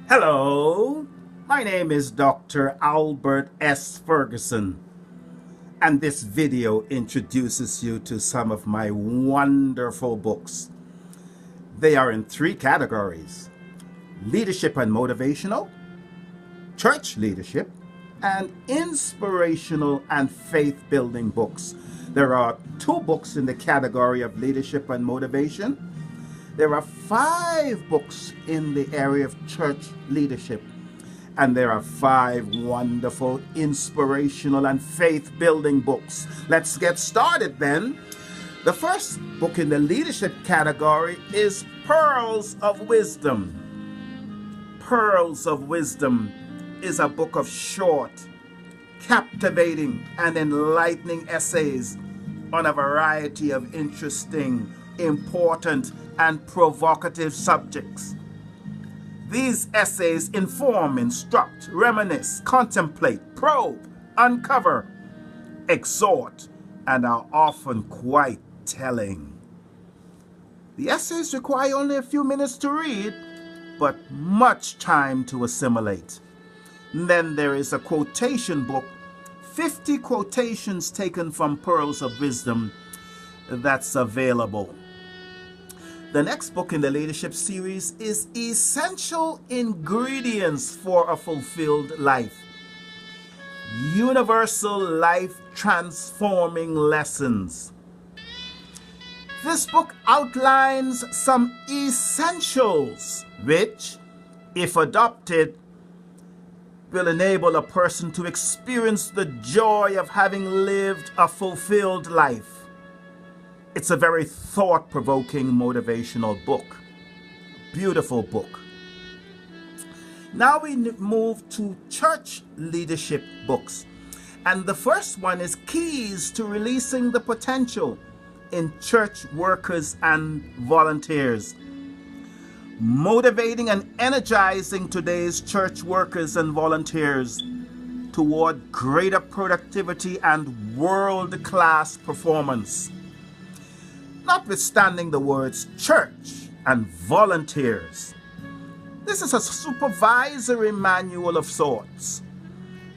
Hello, my name is Dr. Albert S. Ferguson, and this video introduces you to some of my wonderful books. They are in three categories: leadership and motivational, church leadership, and inspirational and faith-building books. There are 2 books in the category of leadership and motivation. There are 5 books in the area of church leadership, and there are 5 wonderful inspirational and faith-building books. Let's get started then. The first book in the leadership category is Pearls of Wisdom. Pearls of Wisdom is a book of short, captivating, and enlightening essays on a variety of interesting, important, and provocative subjects. These essays inform, instruct, reminisce, contemplate, probe, uncover, exhort, and are often quite telling. The essays require only a few minutes to read, but much time to assimilate. And then there is a quotation book, 50 quotations taken from Pearls of Wisdom, that's available. The next book in the leadership series is Essential Ingredients for a Fulfilled Life. Universal life transforming lessons. This book outlines some essentials which, if adopted, will enable a person to experience the joy of having lived a fulfilled life. It's a very thought-provoking, motivational book. Beautiful book. Now we move to church leadership books. And the first one is Keys to Releasing the Potential in Church Workers and Volunteers. Motivating and energizing today's church workers and volunteers toward greater productivity and world-class performance. Notwithstanding the words church and volunteers, this is a supervisory manual of sorts,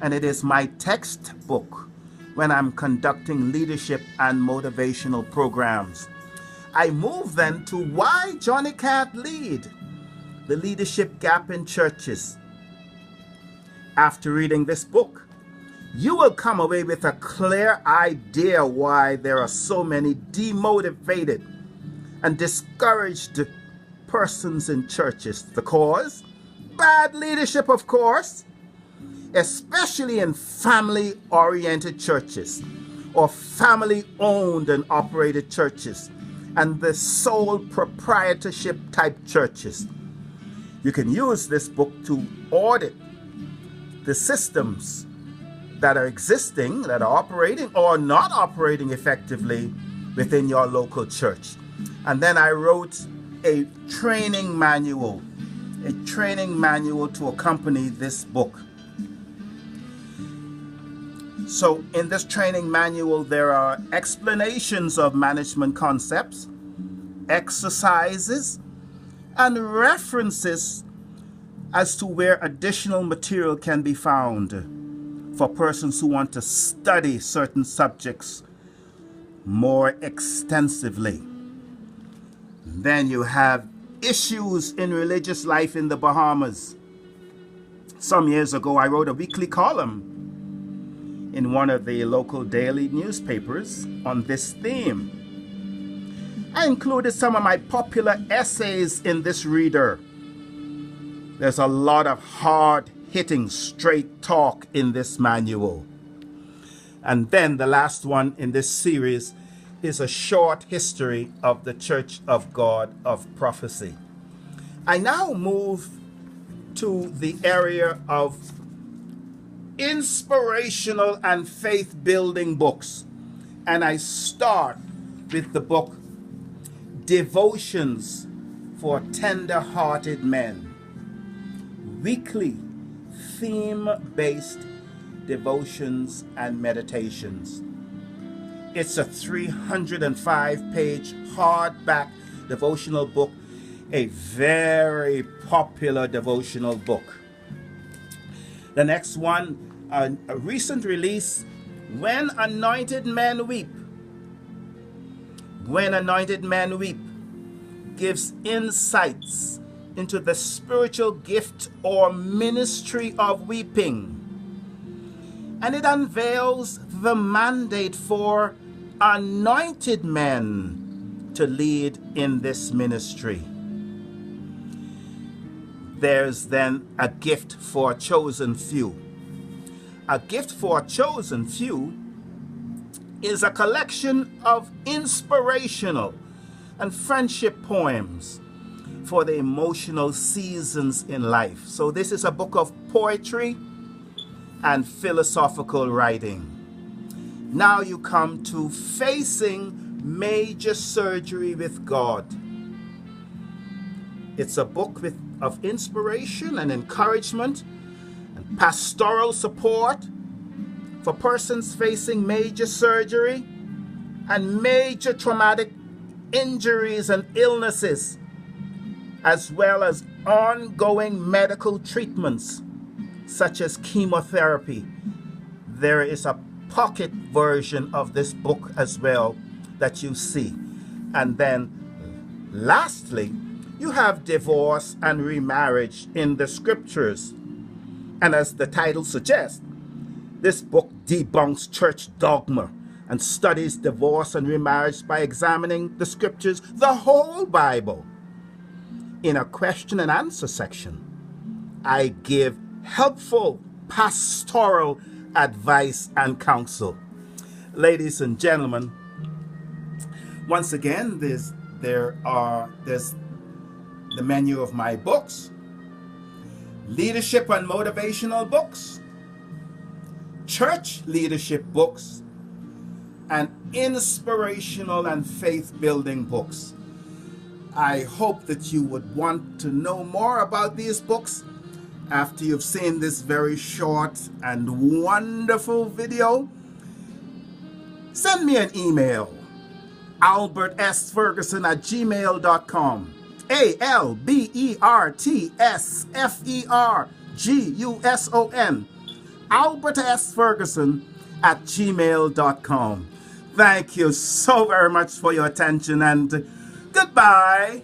and it is my textbook when I'm conducting leadership and motivational programs. I move then to Why Johnny Can't Lead, the leadership gap in churches. After reading this book, you will come away with a clear idea why there are so many demotivated and discouraged persons in churches. The cause? Bad leadership, of course, especially in family-oriented churches or family-owned and operated churches and the sole proprietorship type churches. You can use this book to audit the systems that are existing, that are operating or not operating effectively within your local church. And then I wrote a training manual to accompany this book. So in this training manual, there are explanations of management concepts, exercises, and references as to where additional material can be found for persons who want to study certain subjects more extensively. Then you have Issues in Religious Life in the Bahamas. Some years ago, I wrote a weekly column in one of the local daily newspapers on this theme. I included some of my popular essays in this reader. There's a lot of hard-hitting, straight talk in this manual. And then the last one in this series is a short history of the Church of God of Prophecy. I now move to the area of inspirational and faith-building books. And I start with the book Devotions for Tender-Hearted Men. Weekly theme-based devotions and meditations. It's a 305-page hardback devotional book a very popular devotional book. The next one, a recent release, When Anointed Men Weep. When Anointed Men Weep gives insights into the spiritual gift or ministry of weeping. And it unveils the mandate for anointed men to lead in this ministry. There's then a gift for a chosen few. A gift for a chosen few is a collection of inspirational and friendship poems for the emotional seasons in life. So this is a book of poetry and philosophical writing. Now you come to Facing Major Surgery with God. It's a book of inspiration and encouragement and pastoral support for persons facing major surgery and major traumatic injuries and illnesses, as well as ongoing medical treatments such as chemotherapy. There is a pocket version of this book as well that you see. And then lastly, you have divorce and remarriage in the scriptures. And as the title suggests, this book debunks church dogma and studies divorce and remarriage by examining the scriptures, the whole Bible. In a question and answer section, I give helpful pastoral advice and counsel. Ladies and gentlemen, once again, there's the menu of my books: leadership and motivational books, church leadership books, and inspirational and faith-building books. I hope that you would want to know more about these books after you've seen this very short and wonderful video. Send me an email, albertsferguson@gmail.com. ALBERTSFERGUSON, albertsferguson@gmail.com. Thank you so very much for your attention, and goodbye.